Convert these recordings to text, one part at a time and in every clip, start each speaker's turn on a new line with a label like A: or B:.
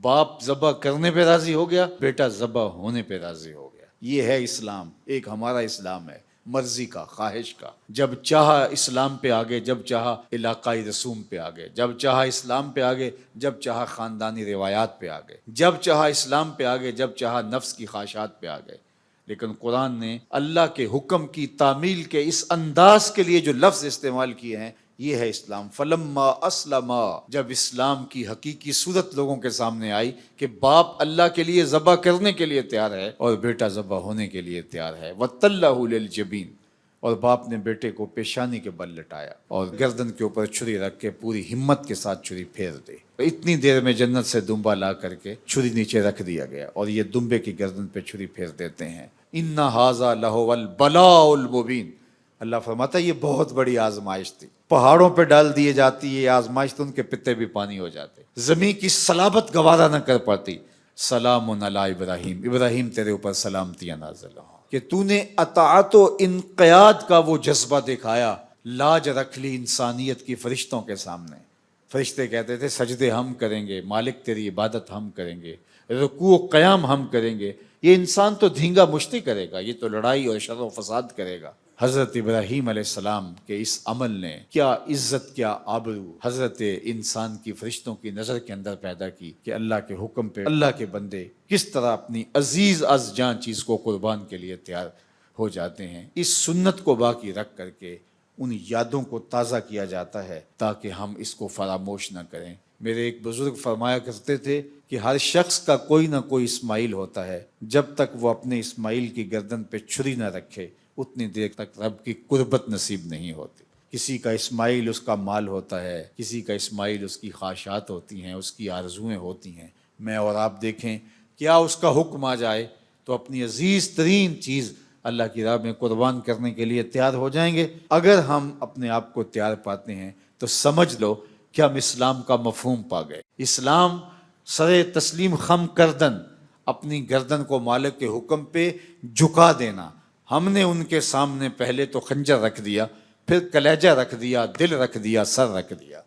A: باپ ذبح کرنے پہ راضی ہو گیا، بیٹا ذبح ہونے پہ راضی ہو گیا۔ یہ ہے اسلام، ایک ہمارا اسلام ہے، مرضی کا، خواہش کا۔ جب چاہا اسلام پہ آگے، جب چاہا علاقائی رسوم پہ آگے، جب چاہا اسلام پہ آگے، جب چاہا خاندانی روایات پہ آگے، جب چاہا اسلام پہ آگے، جب چاہا نفس کی خواہشات پہ آگے۔ لیکن قرآن نے اللہ کے حکم کی تعمیل کے اس انداز کے لیے جو لفظ استعمال کیے ہیں، یہ ہے اسلام۔ فلما اسلما، جب اسلام کی حقیقی صورت لوگوں کے سامنے آئی کہ باپ اللہ کے لیے ذبح کرنے کے لیے تیار ہے اور بیٹا ذبح ہونے کے لیے تیار ہے، وَتَلَّهُ لِلْجَبِينِ، اور باپ نے بیٹے کو پیشانی کے بل لٹایا اور گردن کے اوپر چھری رکھ کے پوری ہمت کے ساتھ چھری پھیر دی۔ اتنی دیر میں جنت سے دمبا لا کر کے چھری نیچے رکھ دیا گیا اور یہ دمبے کی گردن پہ چھری پھیر دیتے ہیں۔ اِنَّ هَذَا لَهُوَ الْبَلَاءُ الْمُبِينُ، اللہ فرماتا ہے یہ بہت بڑی آزمائش تھی۔ پہاڑوں پہ ڈال دیے جاتی یہ آزمائش تو ان کے پتے بھی پانی ہو جاتے، زمین کی صلابت گوارا نہ کر پاتی۔ سلام علی ابراہیم، ابراہیم تیرے اوپر سلامتیاں نازل ہوں کہ تو نے اطاعت و انقیاد کا وہ جذبہ دکھایا۔ لاج رکھ لی انسانیت کی فرشتوں کے سامنے۔ فرشتے کہتے تھے سجدے ہم کریں گے، مالک تیری عبادت ہم کریں گے، رکوع و قیام ہم کریں گے۔ یہ انسان تو دھینگا مشتی کرے گا، یہ تو لڑائی اور شر و فساد کرے گا۔ حضرت ابراہیم علیہ السلام کے اس عمل نے کیا عزت، کیا آبرو حضرت انسان کی فرشتوں کی نظر کے اندر پیدا کی کہ اللہ کے حکم پہ اللہ کے بندے کس طرح اپنی عزیز از جان چیز کو قربان کے لیے تیار ہو جاتے ہیں۔ اس سنت کو باقی رکھ کر کے ان یادوں کو تازہ کیا جاتا ہے تاکہ ہم اس کو فراموش نہ کریں۔ میرے ایک بزرگ فرمایا کرتے تھے کہ ہر شخص کا کوئی نہ کوئی اسماعیل ہوتا ہے، جب تک وہ اپنے اسماعیل کی گردن پہ چھری نہ رکھے اتنی دیر تک رب کی قربت نصیب نہیں ہوتی۔ کسی کا اسماعیل اس کا مال ہوتا ہے، کسی کا اسماعیل اس کی خواہشات ہوتی ہیں، اس کی آرزویں ہوتی ہیں۔ میں اور آپ دیکھیں کیا اس کا حکم آ جائے تو اپنی عزیز ترین چیز اللہ کی راہ میں قربان کرنے کے لیے تیار ہو جائیں گے۔ اگر ہم اپنے آپ کو تیار پاتے ہیں تو سمجھ لو کہ ہم اسلام کا مفہوم پا گئے۔ اسلام سر تسلیم خم کردن، اپنی گردن کو مالک کے حکم پہ جھکا دینا۔ ہم نے ان کے سامنے پہلے تو خنجر رکھ دیا، پھر کلیجہ رکھ دیا، دل رکھ دیا، سر رکھ دیا۔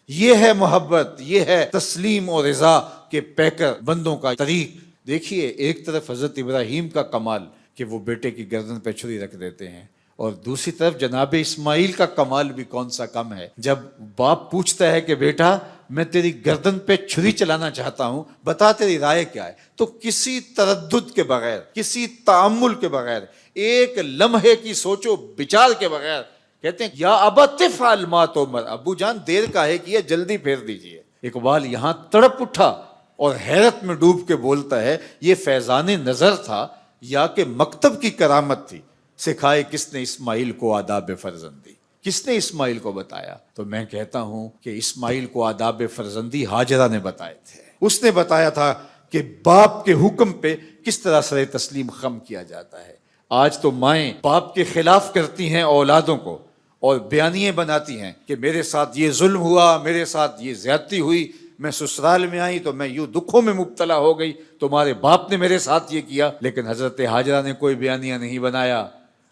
A: یہ ہے محبت، یہ ہے تسلیم و رضا کے پیکر بندوں کا طریق۔ دیکھیے ایک طرف حضرت ابراہیم کا کمال کہ وہ بیٹے کی گردن پہ چھری رکھ دیتے ہیں، اور دوسری طرف جناب اسماعیل کا کمال بھی کون سا کم ہے۔ جب باپ پوچھتا ہے کہ بیٹا میں تیری گردن پہ چھری چلانا چاہتا ہوں، بتا تیری رائے کیا ہے، تو کسی تردد کے بغیر، کسی تأمل کے بغیر، ایک لمحے کی سوچ و بچار کے بغیر کہتے ہیں یا ابا تفعل ما تؤمر، ابو جان دیر کاہے کی ہے، جلدی پھیر دیجئے۔ اقبال یہاں تڑپ اٹھا اور حیرت میں ڈوب کے بولتا ہے یہ فیضان نظر تھا یا کہ مکتب کی کرامت تھی؟ سکھائے کس نے اسماعیل کو آداب فرزندی، کس نے اسماعیل کو بتایا؟ تو میں کہتا ہوں کہ اسماعیل کو آداب فرزندی ہاجرہ نے بتائے تھے۔ اس نے بتایا تھا کہ باپ کے حکم پہ کس طرح سر تسلیم خم کیا جاتا ہے۔ آج تو مائیں باپ کے خلاف کرتی ہیں اولادوں کو اور بیانیے بناتی ہیں کہ میرے ساتھ یہ ظلم ہوا، میرے ساتھ یہ زیادتی ہوئی، میں سسرال میں آئی تو میں یوں دکھوں میں مبتلا ہو گئی، تمہارے باپ نے میرے ساتھ یہ کیا۔ لیکن حضرت ہاجرہ نے کوئی بیانیہ نہیں بنایا،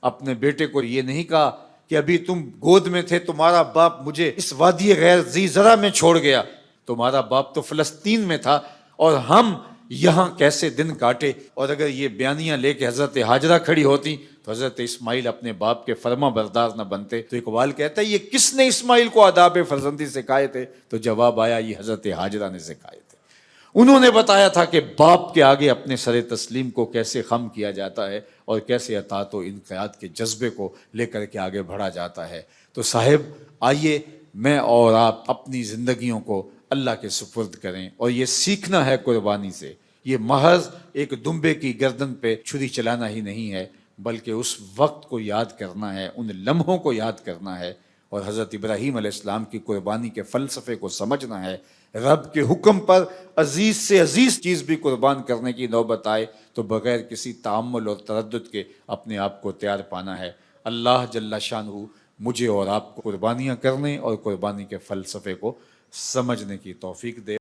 A: اپنے بیٹے کو یہ نہیں کہا کہ ابھی تم گود میں تھے تمہارا باپ مجھے اس وادی غیر ذی زرع میں چھوڑ گیا، تمہارا باپ تو فلسطین میں تھا اور ہم یہاں کیسے دن کاٹے۔ اور اگر یہ بیانیاں لے کے حضرت ہاجرہ کھڑی ہوتی تو حضرت اسماعیل اپنے باپ کے فرما بردار نہ بنتے۔ تو اقبال کہتا ہے یہ کس نے اسماعیل کو آداب فرزندی سکھائے تھے؟ تو جواب آیا یہ حضرت ہاجرہ نے سکھائے تھے۔ انہوں نے بتایا تھا کہ باپ کے آگے اپنے سر تسلیم کو کیسے خم کیا جاتا ہے اور کیسے اطاعت و انقیاد کے جذبے کو لے کر کے آگے بڑھا جاتا ہے۔ تو صاحب آئیے میں اور آپ اپنی زندگیوں کو اللہ کے سپرد کریں، اور یہ سیکھنا ہے قربانی سے۔ یہ محض ایک دمبے کی گردن پہ چھری چلانا ہی نہیں ہے، بلکہ اس وقت کو یاد کرنا ہے، ان لمحوں کو یاد کرنا ہے، اور حضرت ابراہیم علیہ السلام کی قربانی کے فلسفے کو سمجھنا ہے۔ رب کے حکم پر عزیز سے عزیز چیز بھی قربان کرنے کی نوبت آئے تو بغیر کسی تعمل اور تردد کے اپنے آپ کو تیار پانا ہے۔ اللہ جل شانہ مجھے اور آپ کو قربانیاں کرنے اور قربانی کے فلسفے کو سمجھنے کی توفیق دے۔